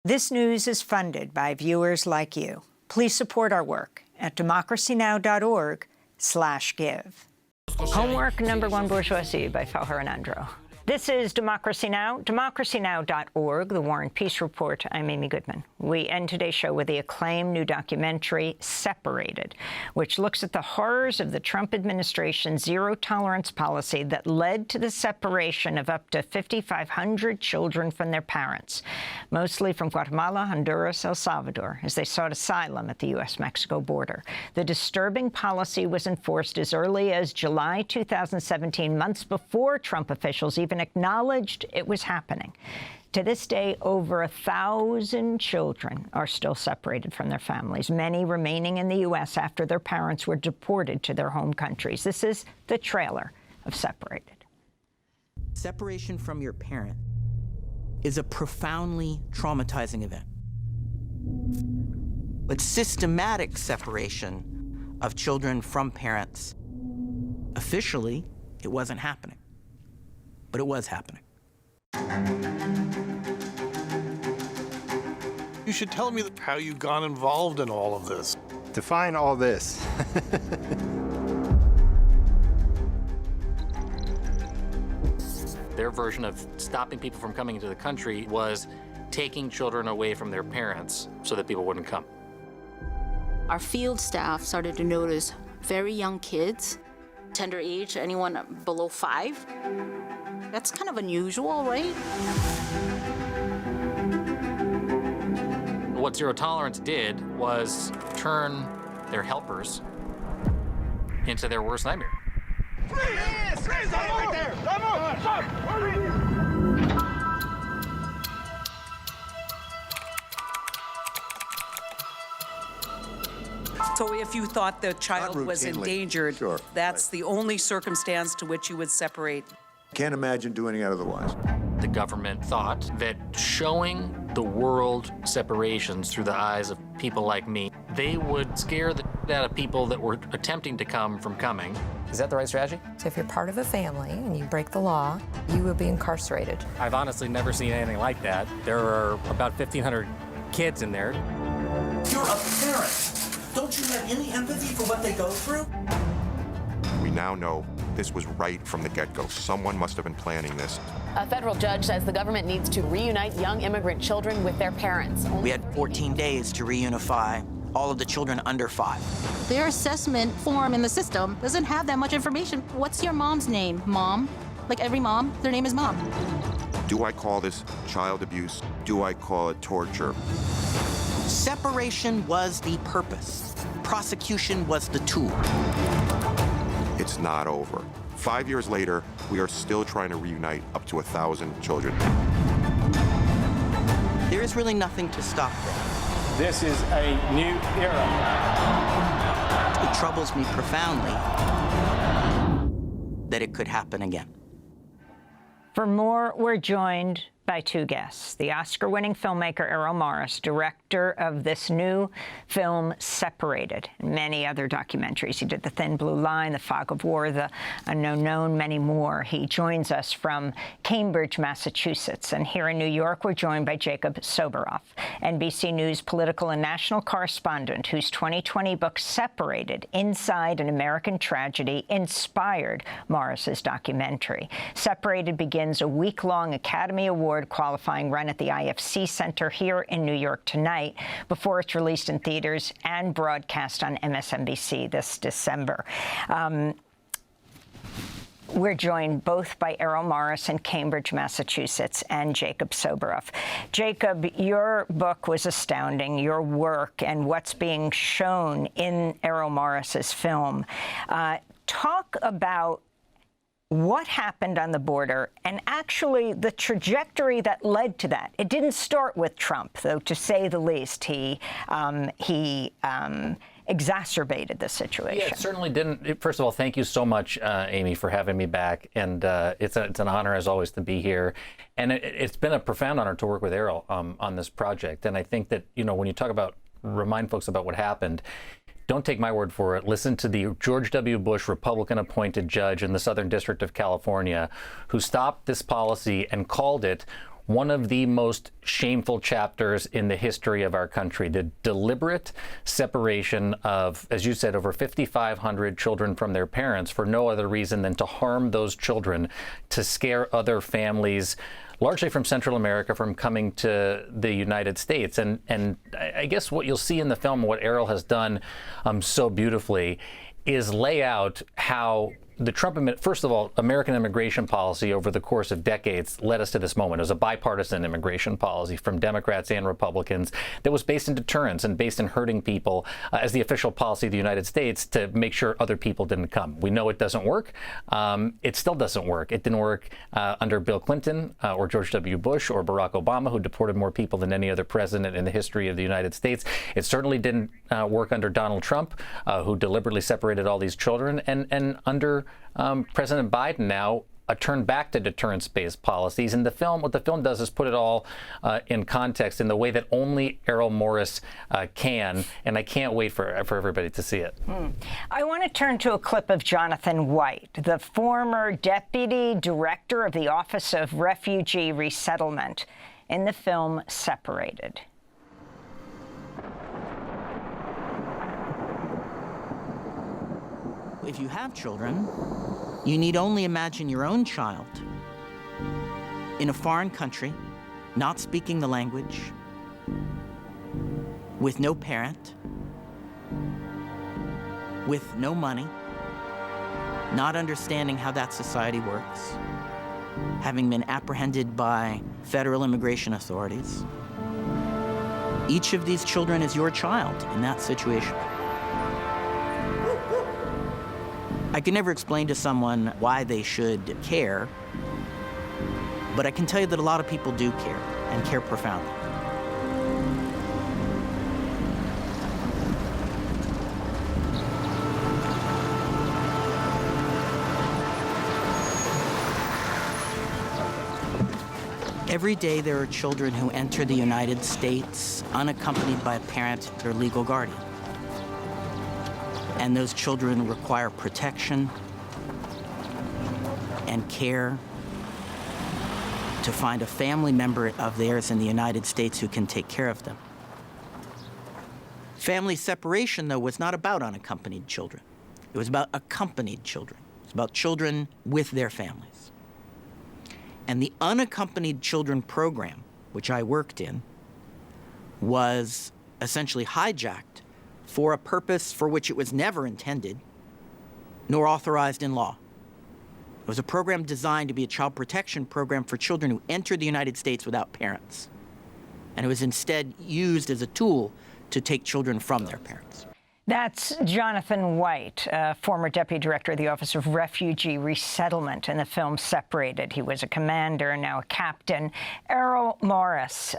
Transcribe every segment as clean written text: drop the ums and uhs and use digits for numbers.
This news is funded by viewers like you. Please support our work at democracynow.org/give. Homework number one, bourgeoisie, by Fahar Anandro. This is Democracy Now!, democracynow.org, the War and Peace Report. I'm Amy Goodman. We end today's show with the acclaimed new documentary, Separated, which looks at the horrors of the Trump administration's zero-tolerance policy that led to the separation of up to 5,500 children from their parents, mostly from Guatemala, Honduras, El Salvador, as they sought asylum at the U.S.-Mexico border. The disturbing policy was enforced as early as July 2017, months before Trump officials even acknowledged it was happening. To this day, over 1,000 children are still separated from their families, many remaining in the U.S. after their parents were deported to their home countries. This is the trailer of Separated. Separation from your parent is a profoundly traumatizing event. But systematic separation of children from parents, officially, it wasn't happening. But it was happening. You should tell me how you got involved in all of this. Define all this. Their version of stopping people from coming into the country was taking children away from their parents so that people wouldn't come. Our field staff started to notice very young kids, tender age, anyone below 5. That's kind of unusual, right? What zero tolerance did was turn their helpers into their worst nightmare. Freeze! Right there! Stop! So if you thought the child was endangered, Sure, that's the only circumstance to which you would separate. Can't imagine doing it otherwise. The government thought that showing the world separations through the eyes of people like me, they would scare the out of people that were attempting to come from coming. Is that the right strategy? So if you're part of a family and you break the law, you will be incarcerated. I've honestly never seen anything like that. There are about 1,500 kids in there. You're a parent. Don't you have any empathy for what they go through? We now know this was right from the get-go. Someone must have been planning this. A federal judge says the government needs to reunite young immigrant children with their parents. We had 14 days to reunify all of the children under 5. Their assessment form in the system doesn't have that much information. What's your mom's name? Mom? Like every mom, their name is Mom. Do I call this child abuse? Do I call it torture? Separation was the purpose. Prosecution was the tool. It's not over. 5 years later, we are still trying to reunite up to 1,000 children. There is really nothing to stop that. This is a new era. It troubles me profoundly that it could happen again. For more, we're joined by two guests. The Oscar-winning filmmaker Errol Morris, director of this new film, Separated, and many other documentaries. He did The Thin Blue Line, The Fog of War, The Unknown Known, many more. He joins us from Cambridge, Massachusetts. And here in New York, we're joined by Jacob Soboroff, NBC News political and national correspondent, whose 2020 book, Separated, Inside an American Tragedy, inspired Morris's documentary. Separated begins a week-long Academy Award qualifying run at the IFC Center here in New York tonight before it's released in theaters and broadcast on MSNBC this December. We're joined both by Errol Morris in Cambridge, Massachusetts, and Jacob Soboroff. Jacob, your book was astounding, your work and what's being shown in Errol Morris's film. Talk about what happened on the border and actually the trajectory that led to that. It didn't start with Trump, though, to say the least. He exacerbated the situation. Yeah, it certainly didn't. First of all, thank you so much, Amy, for having me back. And it's an honor, as always, to be here. And it's been a profound honor to work with Errol on this project. And I think that, you know, when you talk about, remind folks about what happened, don't take my word for it. Listen to the George W. Bush Republican-appointed judge in the Southern District of California who stopped this policy and called it one of the most shameful chapters in the history of our country, the deliberate separation of, as you said, over 5,500 children from their parents for no other reason than to harm those children, to scare other families, largely from Central America, from coming to the United States. And I guess what you'll see in the film, what Errol has done so beautifully, is lay out how the Trump, first of all, American immigration policy over the course of decades led us to this moment. It was a bipartisan immigration policy from Democrats and Republicans that was based in deterrence and based in hurting people as the official policy of the United States to make sure other people didn't come. We know it doesn't work. It still doesn't work. It didn't work under Bill Clinton or George W. Bush or Barack Obama, who deported more people than any other president in the history of the United States. It certainly didn't work under Donald Trump, who deliberately separated all these children, and under President Biden now a turn back to deterrence-based policies. And what the film does is put it all in context in the way that only Errol Morris can. And I can't wait for everybody to see it. I want to turn to a clip of Jonathan White, the former deputy director of the Office of Refugee Resettlement, in the film Separated. If you have children, you need only imagine your own child in a foreign country, not speaking the language, with no parent, with no money, not understanding how that society works, having been apprehended by federal immigration authorities. Each of these children is your child in that situation. I can never explain to someone why they should care, but I can tell you that a lot of people do care, and care profoundly. Every day there are children who enter the United States unaccompanied by a parent or legal guardian. And those children require protection and care to find a family member of theirs in the United States who can take care of them. Family separation, though, was not about unaccompanied children. It was about accompanied children. It's about children with their families. And the unaccompanied children program, which I worked in, was essentially hijacked for a purpose for which it was never intended, nor authorized in law. It was a program designed to be a child protection program for children who entered the United States without parents. And it was instead used as a tool to take children from their parents. That's Jonathan White, former deputy director of the Office of Refugee Resettlement, in the film Separated. He was a commander and now a captain. Errol Morris,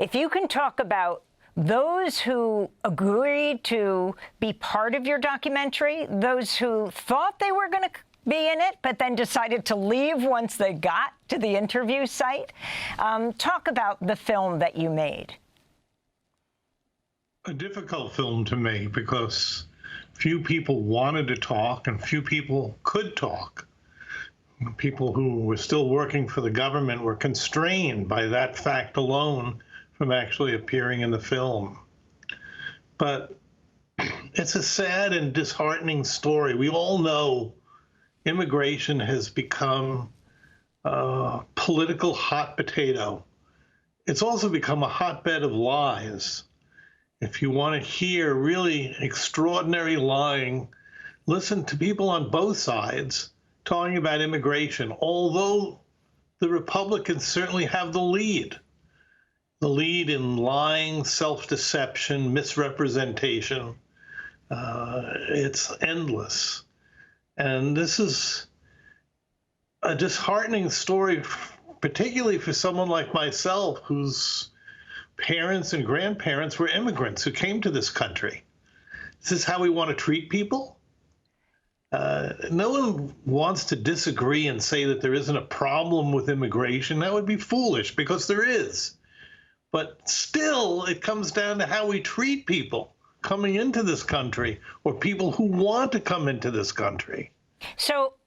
if you can talk about those who agreed to be part of your documentary, those who thought they were going to be in it, but then decided to leave once they got to the interview site. Talk about the film that you made. A difficult film to make because few people wanted to talk and few people could talk. People who were still working for the government were constrained by that fact alone from actually appearing in the film. But it's a sad and disheartening story. We all know immigration has become a political hot potato. It's also become a hotbed of lies. If you want to hear really extraordinary lying, listen to people on both sides talking about immigration, although the Republicans certainly have the lead. The lead in lying, self-deception, misrepresentation. It's endless. And this is a disheartening story, particularly for someone like myself, whose parents and grandparents were immigrants who came to this country. Is this how we want to treat people? No one wants to disagree and say that there isn't a problem with immigration. That would be foolish, because there is. But still, it comes down to how we treat people coming into this country, or people who want to come into this country.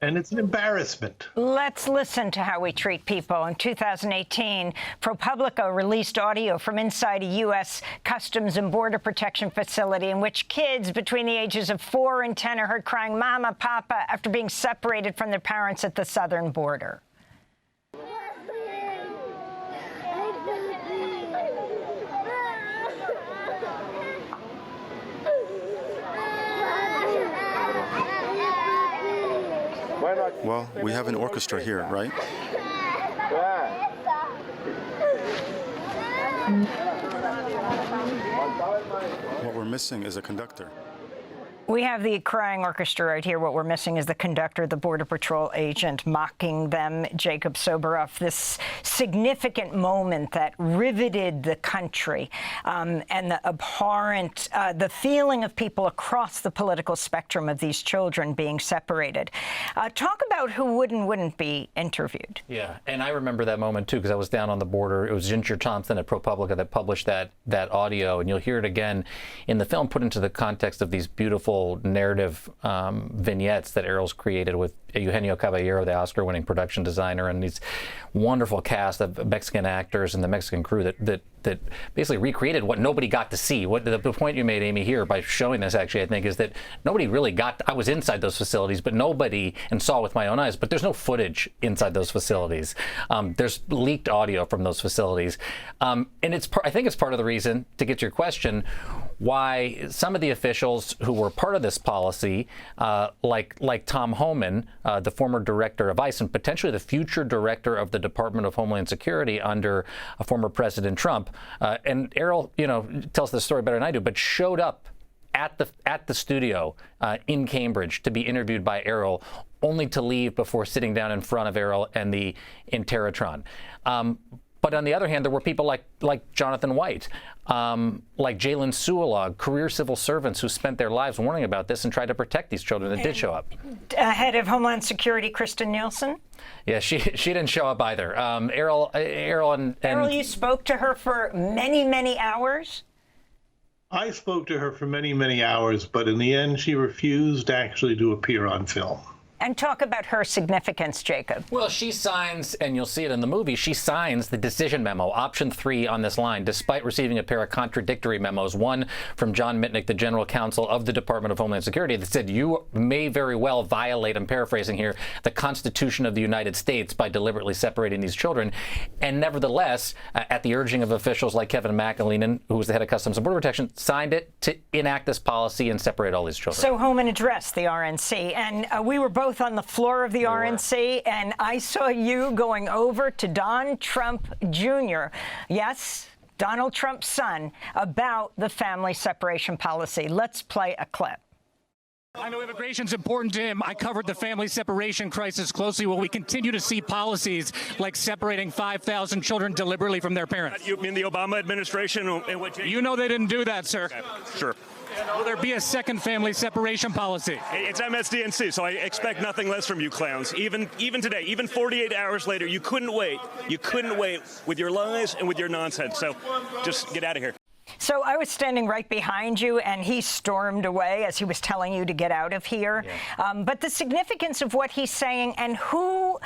And it's an embarrassment. Let's listen to how we treat people. In 2018, ProPublica released audio from inside a U.S. Customs and Border Protection facility in which kids between the ages of 4 and 10 are heard crying, "Mama, Papa," after being separated from their parents at the southern border. Well, we have an orchestra here, right? What we're missing is a conductor. We have the crying orchestra right here. What we're missing is the conductor, the Border Patrol agent mocking them, Jacob Soboroff. This significant moment that riveted the country and the abhorrent, the feeling of people across the political spectrum of these children being separated. Talk about who would and wouldn't be interviewed. Yeah, and I remember that moment, too, because I was down on the border. It was Ginger Thompson at ProPublica that published that audio, and you'll hear it again in the film put into the context of these beautiful narrative vignettes that Errol's created with Eugenio Caballero, the Oscar-winning production designer, and these wonderful cast of Mexican actors and the Mexican crew that basically recreated what nobody got to see. What the point you made, Amy, here by showing this, actually, I think, is that nobody really got. I was inside those facilities, but nobody, and saw with my own eyes. But there's no footage inside those facilities. There's leaked audio from those facilities, and I think it's part of the reason, to get to your question, why some of the officials who were part of this policy, like Tom Homan, the former director of ICE and potentially the future director of the Department of Homeland Security under former President Trump, and Errol, tells the story better than I do, but showed up at the studio in Cambridge to be interviewed by Errol, only to leave before sitting down in front of Errol and the Interrotron. But on the other hand, there were people like Jonathan White, like Jalen Suolog, career civil servants who spent their lives warning about this and tried to protect these children that did show up. Head of Homeland Security, Kristen Nielsen? Yeah, she didn't show up either. Errol, you spoke to her for many, many hours? I spoke to her for many, many hours, but in the end, she refused actually to appear on film. And talk about her significance, Jacob. Well, she signs, and you'll see it in the movie, she signs the decision memo, option 3 on this line, despite receiving a pair of contradictory memos, one from John Mitnick, the general counsel of the Department of Homeland Security, that said you may very well violate, I'm paraphrasing here, the Constitution of the United States by deliberately separating these children. And nevertheless, at the urging of officials like Kevin McAleenan, who was the head of Customs and Border Protection, signed it to enact this policy and separate all these children. So Homan addressed the RNC, and we were both on the floor of the RNC, and I saw you going over to Don Trump Jr., yes, Donald Trump's son, about the family separation policy. Let's play a clip. I know immigration's important to him. I covered the family separation crisis closely. Will we continue to see policies like separating 5,000 children deliberately from their parents? You mean the Obama administration? You know they didn't do that, sir. Okay. Sure. Will there be a second family separation policy? It's MSDNC, so I expect nothing less from you clowns. Even today, even 48 hours later, you couldn't wait. You couldn't wait with your lies and with your nonsense. So just get out of here. So I was standing right behind you, and he stormed away as he was telling you to get out of here. Yeah. But the significance of what he's saying and who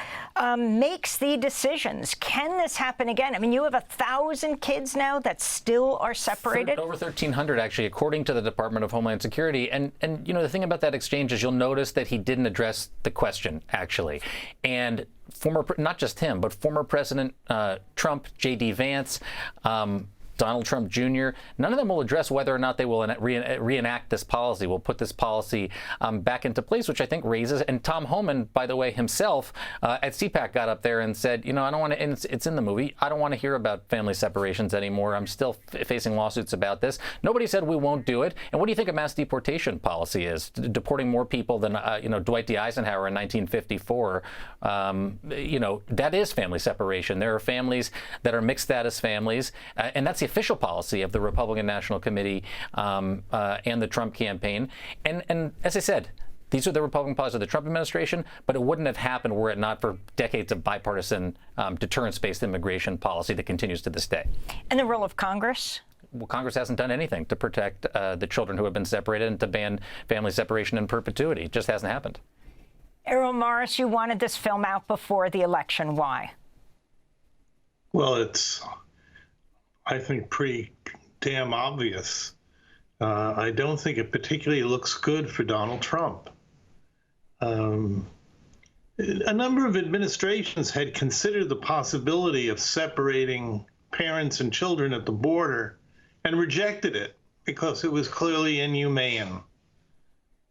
makes the decisions. Can this happen again? I mean, you have 1,000 kids now that still are separated? Over 1,300, actually, according to the Department of Homeland Security. And the thing about that exchange is you'll notice that he didn't address the question, actually. And not just him, but former President Trump, J.D. Vance, Donald Trump Jr., none of them will address whether or not they will reenact this policy, will put this policy back into place, which I think raises, and Tom Homan, by the way, himself, at CPAC got up there and said, I don't want to, and it's in the movie, I don't want to hear about family separations anymore. I'm still facing lawsuits about this. Nobody said we won't do it. And what do you think a mass deportation policy is? Deporting more people than, Dwight D. Eisenhower in 1954. That is family separation. There are families that are mixed status families, and that's the official policy of the Republican National Committee and the Trump campaign. And as I said, these are the Republican policies of the Trump administration, but it wouldn't have happened were it not for decades of bipartisan deterrence-based immigration policy that continues to this day. And the role of Congress? Well, Congress hasn't done anything to protect the children who have been separated and to ban family separation in perpetuity. It just hasn't happened. Errol Morris, you wanted this film out before the election. Why? Well, it's, I think, pretty damn obvious. I don't think it particularly looks good for Donald Trump. A number of administrations had considered the possibility of separating parents and children at the border and rejected it because it was clearly inhumane.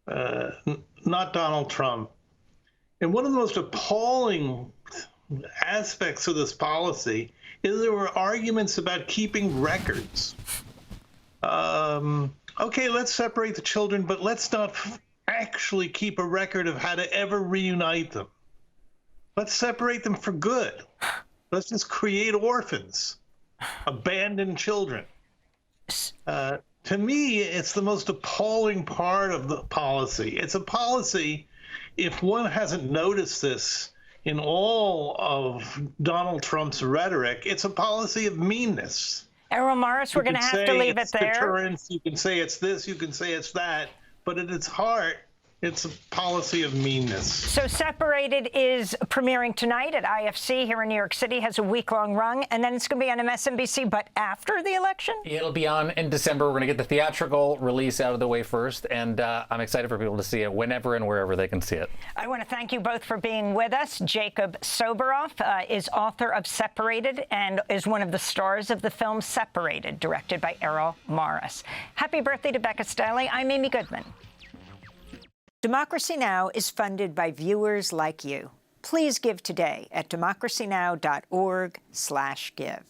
Not Donald Trump. And one of the most appalling aspects of this policy is there were arguments about keeping records. Okay, let's separate the children, but let's not actually keep a record of how to ever reunite them. Let's separate them for good. Let's just create orphans, abandoned children. To me, it's the most appalling part of the policy. It's a policy, if one hasn't noticed this in all of Donald Trump's rhetoric, it's a policy of meanness. Errol Morris, we're going to have to leave it there. Deterrence, you can say it's this, you can say it's that, but at its heart, it's a policy of meanness. So Separated is premiering tonight at IFC here in New York City, has a week-long run, and then it's going to be on MSNBC, but after the election? It'll be on in December. We're going to get the theatrical release out of the way first, and I'm excited for people to see it whenever and wherever they can see it. I want to thank you both for being with us. Jacob Soboroff is author of Separated and is one of the stars of the film Separated, directed by Errol Morris. Happy birthday to Becca Staley. I'm Amy Goodman. Democracy Now! Is funded by viewers like you. Please give today at democracynow.org/give.